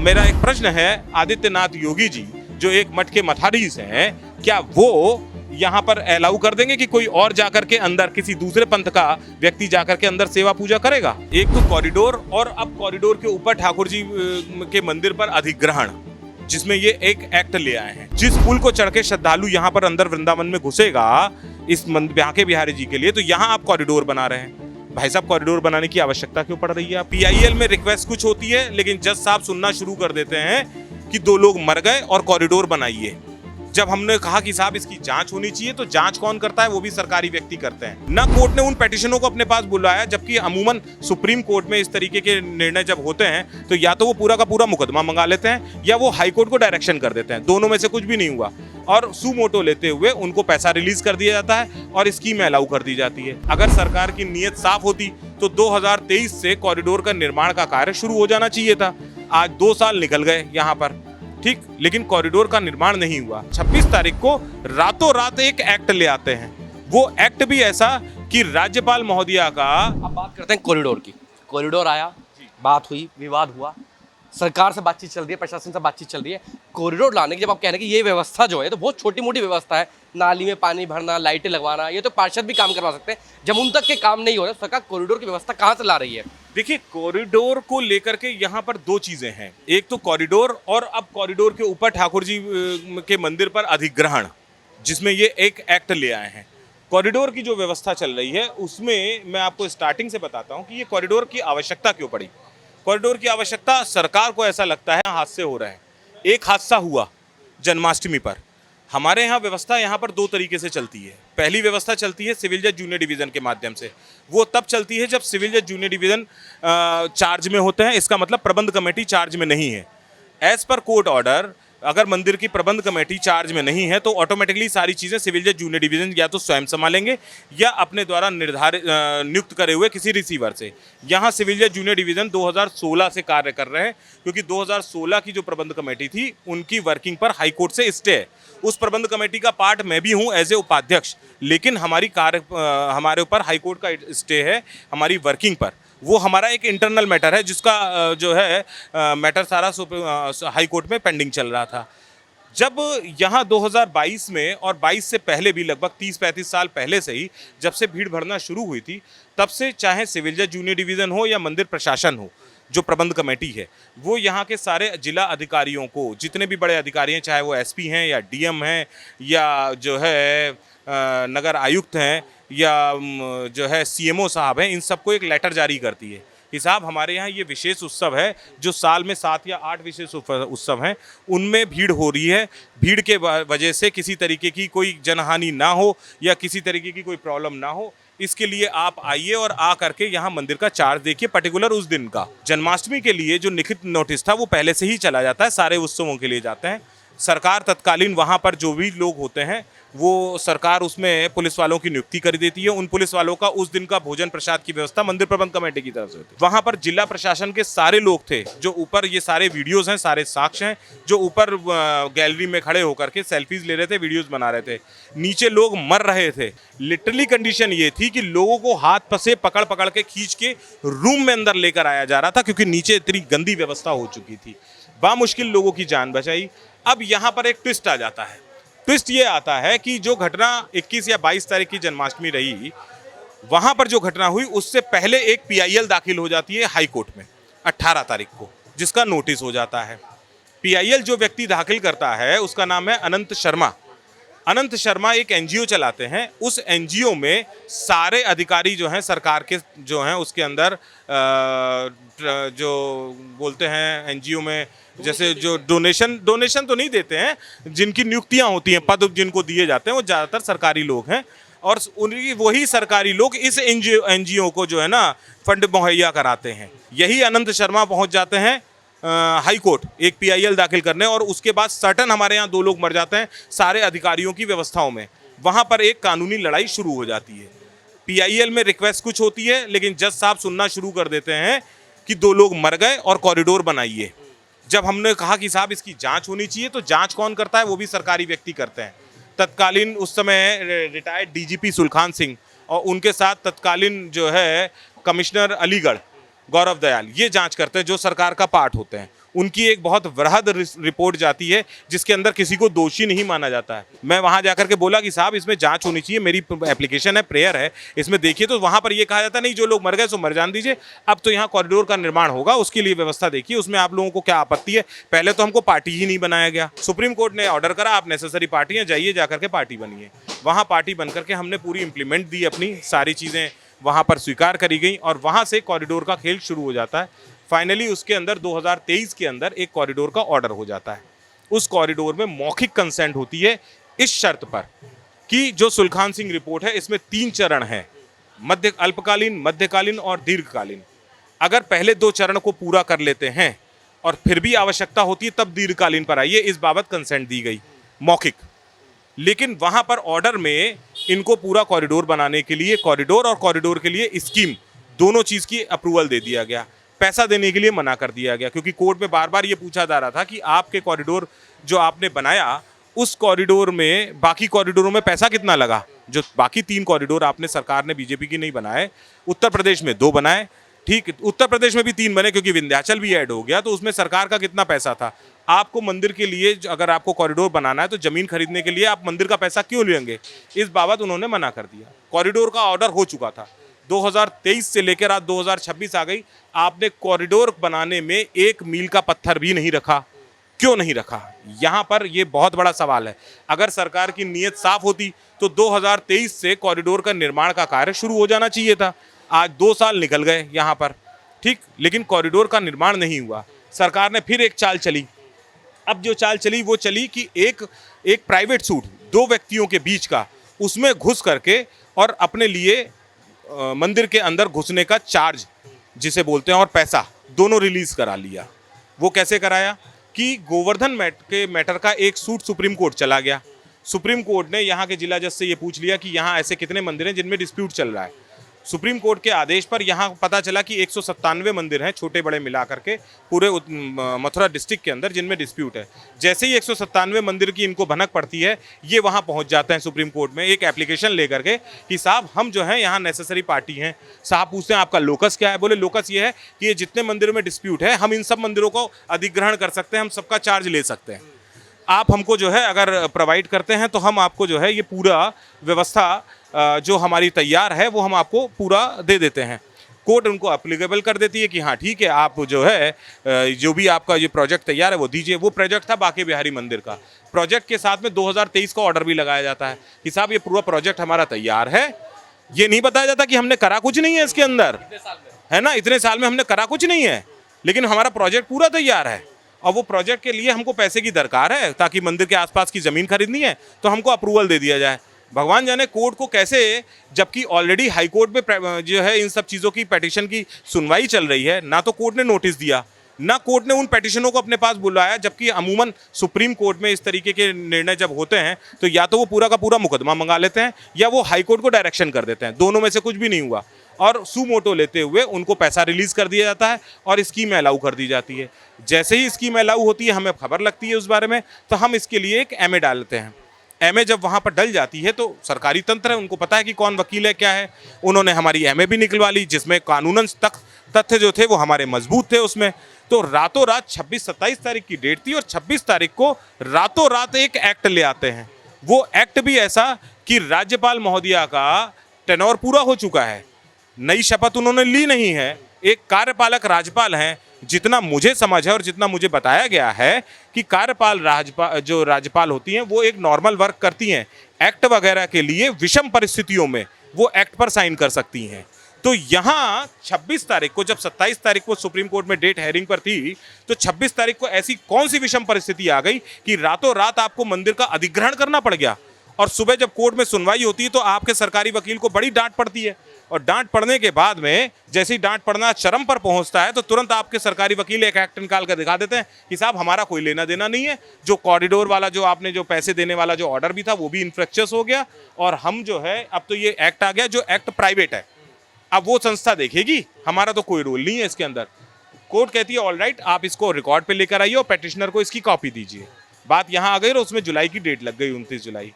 मेरा एक प्रश्न है, आदित्यनाथ योगी जी जो एक मठ के मठाधीश हैं, क्या वो यहाँ पर अलाउ कर देंगे कि कोई और जाकर के अंदर किसी दूसरे पंथ का व्यक्ति जाकर के अंदर सेवा पूजा करेगा? एक तो कॉरिडोर, और अब कॉरिडोर के ऊपर ठाकुर जी के मंदिर पर अधिग्रहण, जिसमें ये एक एक्ट ले आए हैं। जिस पुल को चढ़ के श्रद्धालु यहाँ पर अंदर वृंदावन में घुसेगा इस बांके बिहारी जी के लिए, तो यहाँ आप कॉरिडोर बना रहे हैं। भाई साहब, कॉरिडोर बनाने की आवश्यकता क्यों पड़ रही है? पीआईएल में रिक्वेस्ट कुछ होती है, लेकिन जज साहब सुनना शुरू कर देते हैं कि 2 लोग मर गए और कॉरिडोर बनाइए। जब हमने कहा कि साहब इसकी जांच होनी चाहिए, तो जांच कौन करता है? वो भी सरकारी व्यक्ति करते हैं ना। कोर्ट ने उन पेटिशनों को अपने पास बुलाया, जबकि अमूमन सुप्रीम कोर्ट में इस तरीके के निर्णय जब होते हैं तो या तो वो पूरा का पूरा मुकदमा मंगा लेते हैं या वो हाई कोर्ट को डायरेक्शन कर देते हैं। दोनों में से कुछ भी नहीं हुआ और सुमोटो लेते हुए उनको पैसा रिलीज कर दिया जाता है और स्कीम अलाउ कर दी जाती है। अगर सरकार की नीयत साफ होती तो 2023 से कॉरिडोर का निर्माण का कार्य शुरू हो जाना चाहिए था। आज 2 साल निकल गए यहाँ पर, ठीक, लेकिन कॉरिडोर का निर्माण नहीं हुआ। 26 तारीख को रातों रात एक एक्ट ले आते हैं, वो एक्ट भी ऐसा कि राज्यपाल महोदया का। अब बात करते हैं कॉरिडोर की। कॉरिडोर आया, बात हुई, विवाद हुआ, सरकार से बातचीत चल रही है, प्रशासन से बातचीत चल रही है। कॉरिडोर लाने की जब आप कह रहे हैं कि ये व्यवस्था जो है तो बहुत छोटी मोटी व्यवस्था है, नाली में पानी भरना, लाइटें लगवाना, ये तो पार्षद भी काम करवा सकते हैं। जब उन तक के काम नहीं हो रहे, सरकार कॉरिडोर की व्यवस्था कहाँ से ला रही है? देखिए, कॉरिडोर को लेकर के यहाँ पर 2 चीजें हैं। एक तो कॉरिडोर, और अब कॉरिडोर के ऊपर ठाकुर जी के मंदिर पर अधिग्रहण, जिसमें ये एक एक्ट ले आए हैं। कॉरिडोर की जो व्यवस्था चल रही है उसमें मैं आपको स्टार्टिंग से बताता हूँ कि ये कॉरिडोर की आवश्यकता क्यों पड़ी। कॉरिडोर की आवश्यकता सरकार को ऐसा लगता है हादसे हो रहे हैं। एक हादसा हुआ जन्माष्टमी पर। हमारे यहाँ व्यवस्था यहाँ पर 2 तरीके से चलती है। पहली व्यवस्था चलती है सिविल जज जूनियर डिवीज़न के माध्यम से। वो तब चलती है जब सिविल जज जूनियर डिवीज़न चार्ज में होते हैं। इसका मतलब प्रबंध कमेटी चार्ज में नहीं है। एज पर कोर्ट ऑर्डर, अगर मंदिर की प्रबंध कमेटी चार्ज में नहीं है तो ऑटोमेटिकली सारी चीज़ें सिविल जज जूनियर डिवीज़न या तो स्वयं संभालेंगे या अपने द्वारा निर्धारित नियुक्त करे हुए किसी रिसीवर से। यहाँ सिविल जज जूनियर डिवीज़न 2016 से कार्य कर रहे हैं, क्योंकि 2016 की जो प्रबंध कमेटी थी उनकी वर्किंग पर हाई कोर्ट से स्टे है। उस प्रबंध कमेटी का पार्ट मैं भी हूँ एज ए उपाध्यक्ष, लेकिन हमारे ऊपर हाई कोर्ट का स्टे है हमारी वर्किंग पर। वो हमारा एक इंटरनल मैटर है, जिसका जो है मैटर सारा हाई कोर्ट में पेंडिंग चल रहा था। जब यहाँ 2022 में और 22 से पहले भी लगभग 30-35 साल पहले से ही जब से भीड़ भरना शुरू हुई थी, तब से चाहे सिविल जज जूनियर डिवीज़न हो या मंदिर प्रशासन हो, जो प्रबंध कमेटी है, वो यहाँ के सारे जिला अधिकारियों को, जितने भी बड़े अधिकारी हैं, चाहे वो एसपी हैं या डीएम हैं या जो है नगर आयुक्त हैं या जो है सीएमओ साहब हैं, इन सबको एक लेटर जारी करती है कि साहब हमारे यहाँ ये विशेष उत्सव है, जो साल में 7 या 8 विशेष उत्सव हैं, उनमें भीड़ हो रही है। भीड़ के वजह से किसी तरीके की कोई जनहानि ना हो या किसी तरीके की कोई प्रॉब्लम ना हो, इसके लिए आप आइए और आ करके यहाँ मंदिर का चार्ज देखिए। पर्टिकुलर उस दिन का जन्माष्टमी के लिए जो लिखित नोटिस था वो पहले से ही चला जाता है, सारे उत्सवों के लिए जाते हैं। सरकार तत्कालीन वहाँ पर जो भी लोग होते हैं वो सरकार उसमें पुलिस वालों की नियुक्ति कर देती है। उन पुलिस वालों का उस दिन का भोजन प्रसाद की व्यवस्था मंदिर प्रबंध कमेटी की तरफ से होती है। वहाँ पर जिला प्रशासन के सारे लोग थे, जो ऊपर ये सारे वीडियोस हैं, सारे साक्ष्य हैं, जो ऊपर गैलरी में खड़े होकर के सेल्फीज ले रहे थे, वीडियोस बना रहे थे। नीचे लोग मर रहे थे। लिटरली कंडीशन ये थी कि लोगों को हाथ से पकड़ पकड़ के खींच के रूम में अंदर लेकर आया जा रहा था, क्योंकि नीचे इतनी गंदी व्यवस्था हो चुकी थी। बामुश्किल लोगों की जान बचाई। अब यहाँ पर एक ट्विस्ट आ जाता है। ट्विस्ट ये आता है कि जो घटना 21 या 22 तारीख की जन्माष्टमी रही, वहाँ पर जो घटना हुई उससे पहले एक पीआईएल दाखिल हो जाती है हाई कोर्ट में 18 तारीख को, जिसका नोटिस हो जाता है। पीआईएल जो व्यक्ति दाखिल करता है उसका नाम है अनंत शर्मा। अनंत शर्मा एक एनजीओ चलाते हैं। उस एनजीओ में सारे अधिकारी जो हैं सरकार के, जो हैं उसके अंदर जो बोलते हैं एनजीओ में, जैसे जो डोनेशन तो नहीं देते हैं, जिनकी नियुक्तियां होती हैं, पद जिनको दिए जाते हैं, वो ज़्यादातर सरकारी लोग हैं। और उनकी वही सरकारी लोग इस एनजीओ को जो है ना फंड मुहैया कराते हैं। यही अनंत शर्मा पहुंच जाते हैं हाई कोर्ट एक पीआईएल दाखिल करने, और उसके बाद सर्टन हमारे यहाँ 2 लोग मर जाते हैं सारे अधिकारियों की व्यवस्थाओं में। वहाँ पर एक कानूनी लड़ाई शुरू हो जाती है। पीआईएल में रिक्वेस्ट कुछ होती है, लेकिन जज साहब सुनना शुरू कर देते हैं कि 2 लोग मर गए और कॉरिडोर बनाइए। जब हमने कहा कि साहब इसकी जांच होनी चाहिए, तो जांच कौन करता है? वो भी सरकारी व्यक्ति करते हैं। तत्कालीन उस समय रिटायर्ड डीजीपी सुलखान सिंह और उनके साथ तत्कालीन जो है कमिश्नर अलीगढ़ गौरव दयाल, ये जांच करते हैं, जो सरकार का पार्ट होते हैं। उनकी एक बहुत वृहद रिपोर्ट जाती है जिसके अंदर किसी को दोषी नहीं माना जाता है। मैं वहां जाकर के बोला कि साहब इसमें जांच होनी चाहिए, मेरी एप्लीकेशन है, प्रेयर है, इसमें देखिए। तो वहां पर ये कहा जाता नहीं, जो लोग मर गए सो मर जान दीजिए, अब तो यहाँ कॉरिडोर का निर्माण होगा, उसके लिए व्यवस्था देखिए, उसमें आप लोगों को क्या आपत्ति है। पहले तो हमको पार्टी ही नहीं बनाया गया, सुप्रीम कोर्ट ने ऑर्डर करा आप नेसेसरी पार्टी हैं, जाइए जाकर के पार्टी बनिए। वहाँ पार्टी बन करके हमने पूरी इंप्लीमेंट दी, अपनी सारी चीज़ें वहाँ पर स्वीकार करी गई और वहाँ से कॉरिडोर का खेल शुरू हो जाता है। फाइनली उसके अंदर 2023 के अंदर एक कॉरिडोर का ऑर्डर हो जाता है। उस कॉरिडोर में मौखिक कंसेंट होती है इस शर्त पर कि जो सुलखान सिंह रिपोर्ट है इसमें 3 चरण हैं, अल्पकालीन, मध्यकालीन और दीर्घकालीन। अगर पहले 2 चरण को पूरा कर लेते हैं और फिर भी आवश्यकता होती है तब दीर्घकालीन पर आइए, इस बाबत कंसेंट दी गई मौखिक। लेकिन वहां पर ऑर्डर में इनको पूरा कॉरिडोर बनाने के लिए कॉरिडोर और कॉरिडोर के लिए स्कीम दोनों चीज़ की अप्रूवल दे दिया गया, पैसा देने के लिए मना कर दिया गया। क्योंकि कोर्ट में बार बार ये पूछा जा रहा था कि आपके कॉरिडोर जो आपने बनाया उस कॉरिडोर में बाकी कॉरिडोरों में पैसा कितना लगा। जो बाकी 3 कॉरिडोर आपने, सरकार ने, बीजेपी की नहीं बनाए, उत्तर प्रदेश में 2 बनाए, ठीक, उत्तर प्रदेश में भी 3 बने क्योंकि विंध्याचल भी ऐड हो गया, तो उसमें सरकार का कितना पैसा था। आपको मंदिर के लिए अगर आपको कॉरिडोर बनाना है तो जमीन खरीदने के लिए आप मंदिर का पैसा क्यों लेंगे, इस बाबत उन्होंने मना कर दिया। कॉरिडोर का ऑर्डर हो चुका था, 2023 से लेकर आज 2026 आ गई, आपने कॉरिडोर बनाने में 1 मील का पत्थर भी नहीं रखा। क्यों नहीं रखा, यहाँ पर ये बहुत बड़ा सवाल है। अगर सरकार की नीयत साफ होती तो 2023 से कॉरिडोर का निर्माण का कार्य शुरू हो जाना चाहिए था। आज 2 साल निकल गए यहाँ पर, ठीक, लेकिन कॉरिडोर का निर्माण नहीं हुआ। सरकार ने फिर एक चाल चली। अब जो चाल चली वो चली कि एक प्राइवेट सूट 2 व्यक्तियों के बीच का, उसमें घुस करके और अपने लिए मंदिर के अंदर घुसने का चार्ज जिसे बोलते हैं और पैसा दोनों रिलीज करा लिया। वो कैसे कराया कि गोवर्धन के मैटर का एक सूट सुप्रीम कोर्ट चला गया। सुप्रीम कोर्ट ने यहाँ के जिला जज से ये पूछ लिया कि यहाँ ऐसे कितने मंदिर हैं जिनमें डिस्प्यूट चल रहा है। सुप्रीम कोर्ट के आदेश पर यहाँ पता चला कि 197 मंदिर हैं छोटे बड़े मिला करके पूरे मथुरा डिस्ट्रिक्ट के अंदर जिनमें डिस्प्यूट है। जैसे ही 197 मंदिर की इनको भनक पड़ती है ये वहाँ पहुँच जाते हैं सुप्रीम कोर्ट में एक एप्लीकेशन लेकर के कि साहब हम जो हैं यहाँ नेसेसरी पार्टी हैं। साहब पूछते हैं आपका लोकस क्या है, बोले लोकस ये है कि ये जितने मंदिरों में डिस्प्यूट है हम इन सब मंदिरों को अधिग्रहण कर सकते हैं, हम सबका चार्ज ले सकते हैं। आप हमको जो है अगर प्रोवाइड करते हैं तो हम आपको जो है ये पूरा व्यवस्था जो हमारी तैयार है वो हम आपको पूरा दे देते हैं। कोर्ट उनको एप्लीकेबल कर देती है कि हाँ ठीक है, आप जो है जो भी आपका ये प्रोजेक्ट तैयार है वो दीजिए। वो प्रोजेक्ट था बांके बिहारी मंदिर का। प्रोजेक्ट के साथ में 2023 का ऑर्डर भी लगाया जाता है कि साहब ये पूरा प्रोजेक्ट हमारा तैयार है। ये नहीं बताया जाता कि हमने करा कुछ नहीं है इसके अंदर, है ना, इतने साल में हमने करा कुछ नहीं है, लेकिन हमारा प्रोजेक्ट पूरा तैयार है और वो प्रोजेक्ट के लिए हमको पैसे की दरकार है ताकि मंदिर के आसपास की ज़मीन खरीदनी है तो हमको अप्रूवल दे दिया जाए। भगवान जाने कोर्ट को कैसे, जबकि ऑलरेडी हाई कोर्ट में जो है इन सब चीज़ों की पेटिशन की सुनवाई चल रही है, ना तो कोर्ट ने नोटिस दिया ना कोर्ट ने उन पेटिशनों को अपने पास बुलाया। जबकि अमूमन सुप्रीम कोर्ट में इस तरीके के निर्णय जब होते हैं तो या तो वो पूरा का पूरा मुकदमा मंगा लेते हैं या वो हाई कोर्ट को डायरेक्शन कर देते हैं, दोनों में से कुछ भी नहीं हुआ। और सुमोटो लेते हुए उनको पैसा रिलीज कर दिया जाता है और स्कीम अलाउ कर दी जाती है। जैसे ही स्कीम अलाउ होती है हमें खबर लगती है उस बारे में तो हम इसके लिए एक एमए डालते हैं। एमए जब वहाँ पर डल जाती है तो सरकारी तंत्र है, उनको पता है कि कौन वकील है क्या है। उन्होंने हमारी एमए भी निकलवा ली जिसमें कानूनन तथ्य जो थे वो हमारे मजबूत थे उसमें। तो रातों रात 26-27 तारीख की डेट थी और 26 तारीख को रातों रात एक एक्ट ले आते हैं। वो एक्ट भी ऐसा कि राज्यपाल महोदया का टेनोर पूरा हो चुका है, नई शपथ उन्होंने ली नहीं है, एक कार्यपालक राज्यपाल हैं। जितना मुझे समझ है और जितना मुझे बताया गया है कि कार्यपाल जो राज्यपाल होती हैं वो एक नॉर्मल वर्क करती हैं, एक्ट वगैरह के लिए विषम परिस्थितियों में वो एक्ट पर साइन कर सकती हैं। तो यहाँ 26 तारीख को, जब 27 तारीख को सुप्रीम कोर्ट में डेट हेयरिंग पर थी, तो 26 तारीख को ऐसी कौन सी विषम परिस्थिति आ गई कि रातों रात आपको मंदिर का अधिग्रहण करना पड़ गया। और सुबह जब कोर्ट में सुनवाई होती है तो आपके सरकारी वकील को बड़ी डांट पड़ती है और डांट पड़ने के बाद में जैसे ही डांट पड़ना चरम पर पहुंचता है तो तुरंत आपके सरकारी वकील एक एक्ट निकाल कर दिखा देते हैं कि साहब हमारा कोई लेना देना नहीं है, जो कॉरिडोर वाला जो आपने जो पैसे देने वाला जो ऑर्डर भी था वो भी इन्फ्रेक्चस हो गया और हम जो है अब तो ये एक्ट आ गया जो एक्ट प्राइवेट है, अब वो संस्था देखेगी, हमारा तो कोई रोल नहीं है इसके अंदर। कोर्ट कहती है ऑल राइट, आप इसको रिकॉर्ड पे लेकर आइए और पेटिशनर को इसकी कॉपी दीजिए। बात यहाँ आ गई और उसमें जुलाई की डेट लग गई, 29 जुलाई।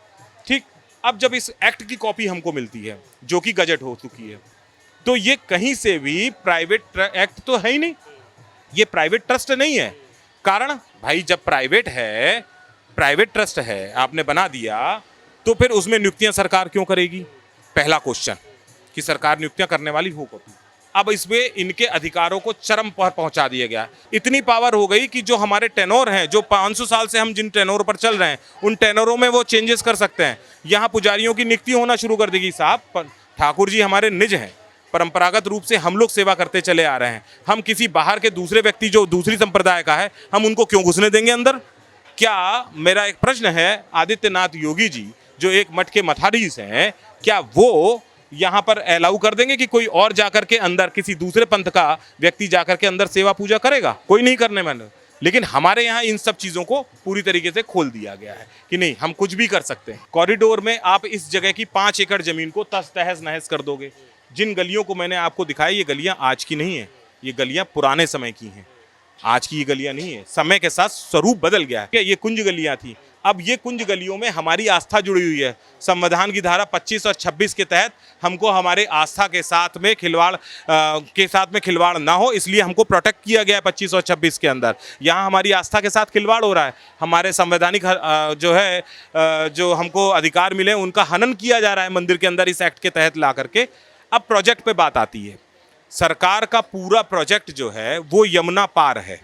ठीक, अब जब इस एक्ट की कॉपी हमको मिलती है जो कि गजट हो चुकी है, तो ये कहीं से भी प्राइवेट एक्ट तो है ही नहीं, ये प्राइवेट ट्रस्ट नहीं है, कारण भाई जब प्राइवेट है, प्राइवेट ट्रस्ट है, आपने बना दिया, तो फिर उसमें नियुक्तियां सरकार क्यों करेगी? पहला क्वेश्चन कि सरकार नियुक्तियां करने वाली हो कभी। अब इसमें इनके अधिकारों को चरम पर पहुंचा दिया गया। इतनी पावर हो गई कि जो हमारे टेनोर हैं, जो 500 साल से हम जिन टेनोर पर चल रहे हैं, उन टेनोरों में वो चेंजेस कर सकते हैं। यहाँ पुजारियों की नियुक्ति होना शुरू कर देगी। साहब, ठाकुर जी हमारे निज हैं, परंपरागत रूप से हम लोग सेवा करते चले आ रहे हैं। हम किसी बाहर के दूसरे व्यक्ति जो दूसरी संप्रदाय का है, हम उनको क्यों घुसने देंगे अंदर? क्या, मेरा एक प्रश्न है, आदित्यनाथ योगी जी जो एक मठ के मठाधीश हैं, क्या वो यहाँ पर अलाउ कर देंगे कि कोई और जाकर के अंदर, किसी दूसरे पंथ का व्यक्ति जाकर के अंदर सेवा पूजा करेगा? कोई नहीं करने वाला। लेकिन हमारे यहाँ इन सब चीज़ों को पूरी तरीके से खोल दिया गया है कि नहीं, हम कुछ भी कर सकते हैं। कॉरिडोर में आप इस जगह की 5 एकड़ जमीन को तहस नहस कर दोगे। जिन गलियों को मैंने आपको दिखाया, ये गलियाँ आज की नहीं है, ये गलियाँ पुराने समय की हैं। आज की ये गलियाँ नहीं है, समय के साथ स्वरूप बदल गया है। ये कुंज गलियाँ थी, अब ये कुंज गलियों में हमारी आस्था जुड़ी हुई है। संविधान की धारा 25 और 26 के तहत हमको हमारे आस्था के साथ में खिलवाड़ ना हो, इसलिए हमको प्रोटेक्ट किया गया है 25 और 26 के अंदर। यहाँ हमारी आस्था के साथ खिलवाड़ हो रहा है, हमारे संवैधानिक जो हमको अधिकार मिले उनका हनन किया जा रहा है मंदिर के अंदर इस एक्ट के तहत ला करके। अब प्रोजेक्ट पे बात आती है। सरकार का पूरा प्रोजेक्ट जो है वो यमुना पार है।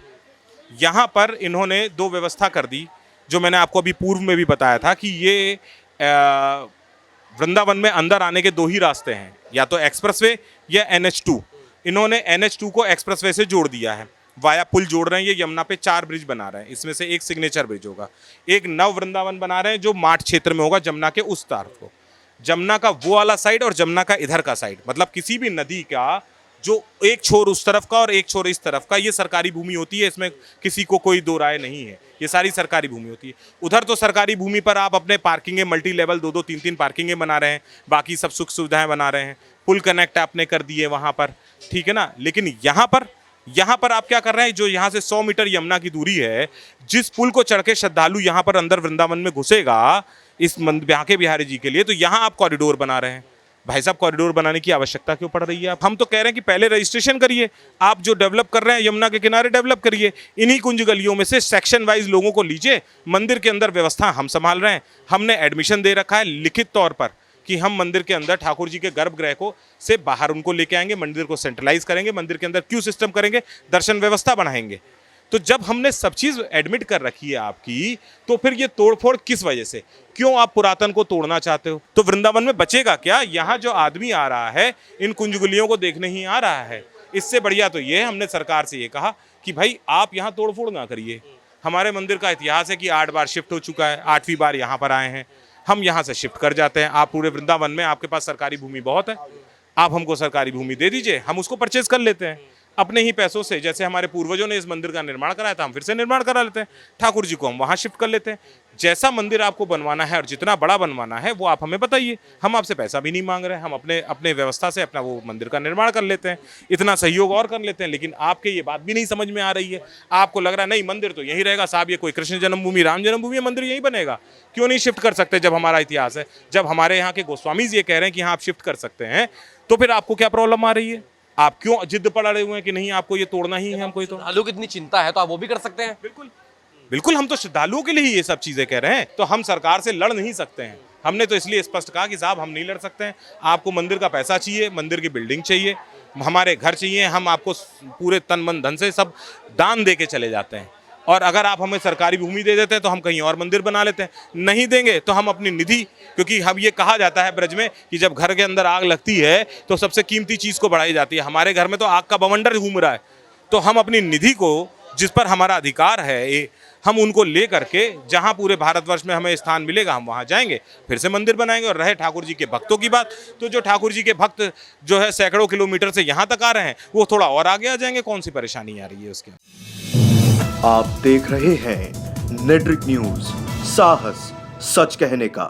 यहाँ पर इन्होंने 2 व्यवस्था कर दी, जो मैंने आपको अभी पूर्व में भी बताया था कि ये वृंदावन में अंदर आने के 2 ही रास्ते हैं, या तो एक्सप्रेसवे या NH2। इन्होंने NH2 को एक्सप्रेसवे से जोड़ दिया है, वाया पुल जोड़ रहे हैं। ये यमुना पे 4 ब्रिज बना रहे हैं, इसमें से एक सिग्नेचर ब्रिज होगा। एक नव वृंदावन बना रहे हैं जो माठ क्षेत्र में होगा, जमुना के उस तरफ को, जमुना का वो वाला साइड और जमुना का इधर का साइड। मतलब किसी भी नदी का जो एक छोर उस तरफ का और एक छोर इस तरफ का, ये सरकारी भूमि होती है, इसमें किसी को कोई दो राय नहीं है, ये सारी सरकारी भूमि होती है। उधर तो सरकारी भूमि पर आप अपने पार्किंगें मल्टी लेवल 2-2, 3-3 पार्किंगें बना रहे हैं, बाकी सब सुख सुविधाएं बना रहे हैं, पुल कनेक्ट आपने कर दिए वहाँ पर, ठीक है ना। लेकिन यहाँ पर आप क्या कर रहे हैं, जो यहाँ से 100 मीटर यमुना की दूरी है, जिस पुल को चढ़ के श्रद्धालु यहाँ पर अंदर वृंदावन में घुसेगा इस बांके बिहारी जी के लिए, तो यहाँ आप कॉरिडोर बना रहे हैं। भाई साहब, कॉरिडोर बनाने की आवश्यकता क्यों पड़ रही है? हम तो कह रहे हैं कि पहले रजिस्ट्रेशन करिए, आप जो डेवलप कर रहे हैं यमुना के किनारे डेवलप करिए, इन्हीं कुंज गलियों में से सेक्शन वाइज लोगों को लीजिए। मंदिर के अंदर व्यवस्था हम संभाल रहे हैं, हमने एडमिशन दे रखा है लिखित तौर पर कि हम मंदिर के अंदर ठाकुर जी के गर्भगृह को से बाहर उनको लेके आएंगे, मंदिर को सेंट्रलाइज करेंगे, मंदिर के अंदर क्यू सिस्टम करेंगे, दर्शन व्यवस्था बढ़ाएंगे। तो जब हमने सब चीज़ एडमिट कर रखी है आपकी, तो फिर ये तोड़फोड़ किस वजह से? क्यों आप पुरातन को तोड़ना चाहते हो? तो वृंदावन में बचेगा क्या? यहाँ जो आदमी आ रहा है इन कुंजगुलियों को देखने ही आ रहा है। इससे बढ़िया तो ये, हमने सरकार से ये कहा कि भाई आप यहाँ तोड़फोड़ ना करिए। हमारे मंदिर का इतिहास है कि 8 बार शिफ्ट हो चुका है, 8वीं बार यहाँ पर आए हैं, हम यहाँ से शिफ्ट कर जाते हैं। आप पूरे वृंदावन में आपके पास सरकारी भूमि बहुत है, आप हमको सरकारी भूमि दे दीजिए, हम उसको परचेज कर लेते हैं अपने ही पैसों से। जैसे हमारे पूर्वजों ने इस मंदिर का निर्माण कराया था, हम फिर से निर्माण करा लेते हैं, ठाकुर जी को हम वहाँ शिफ्ट कर लेते हैं। जैसा मंदिर आपको बनवाना है और जितना बड़ा बनवाना है वो आप हमें बताइए, हम आपसे पैसा भी नहीं मांग रहे हैं, हम अपने व्यवस्था से अपना वो मंदिर का निर्माण कर लेते हैं, इतना सहयोग और कर लेते हैं। लेकिन आपके ये बात भी नहीं समझ में आ रही है, आपको लग रहा है नहीं मंदिर तो यही रहेगा साहब, ये कोई कृष्ण जन्मभूमि राम जन्मभूमि है, मंदिर यही बनेगा। क्यों नहीं शिफ्ट कर सकते? जब हमारा इतिहास है, जब हमारे यहाँ के गोस्वामी ये कह रहे हैं कि हाँ आप शिफ्ट कर सकते हैं, तो फिर आपको क्या प्रॉब्लम आ रही है? आप क्यों जिद पड़ा रहे हुए हैं कि नहीं आपको ये तोड़ना ही है, हमको तो श्रद्धालुओं की इतनी चिंता है तो आप वो भी कर सकते हैं। बिल्कुल बिल्कुल, हम तो श्रद्धालुओं के लिए ही ये सब चीजें कह रहे हैं, तो हम सरकार से लड़ नहीं सकते हैं। हमने तो इसलिए स्पष्ट कहा कि साहब हम नहीं लड़ सकते हैं, आपको मंदिर का पैसा चाहिए, मंदिर की बिल्डिंग चाहिए, हमारे घर चाहिए, हम आपको पूरे तन मन धन से सब दान दे के चले जाते हैं। और अगर आप हमें सरकारी भूमि दे देते हैं तो हम कहीं और मंदिर बना लेते हैं, नहीं देंगे तो हम अपनी निधि, क्योंकि हम ये कहा जाता है ब्रज में कि जब घर के अंदर आग लगती है तो सबसे कीमती चीज़ को बढ़ाई जाती है। हमारे घर में तो आग का बवंडर घूम रहा है, तो हम अपनी निधि को, जिस पर हमारा अधिकार है, हम उनको ले करके जहाँ पूरे भारतवर्ष में हमें स्थान मिलेगा हम वहाँ जाएंगे, फिर से मंदिर बनाएंगे। और रहे ठाकुर जी के भक्तों की बात, तो जो ठाकुर जी के भक्त जो है सैकड़ों किलोमीटर से यहाँ तक आ रहे हैं, वो थोड़ा और आगे आ जाएंगे, कौन सी परेशानी आ रही है उसके। आप देख रहे हैं नेट्रिक न्यूज, साहस सच कहने का।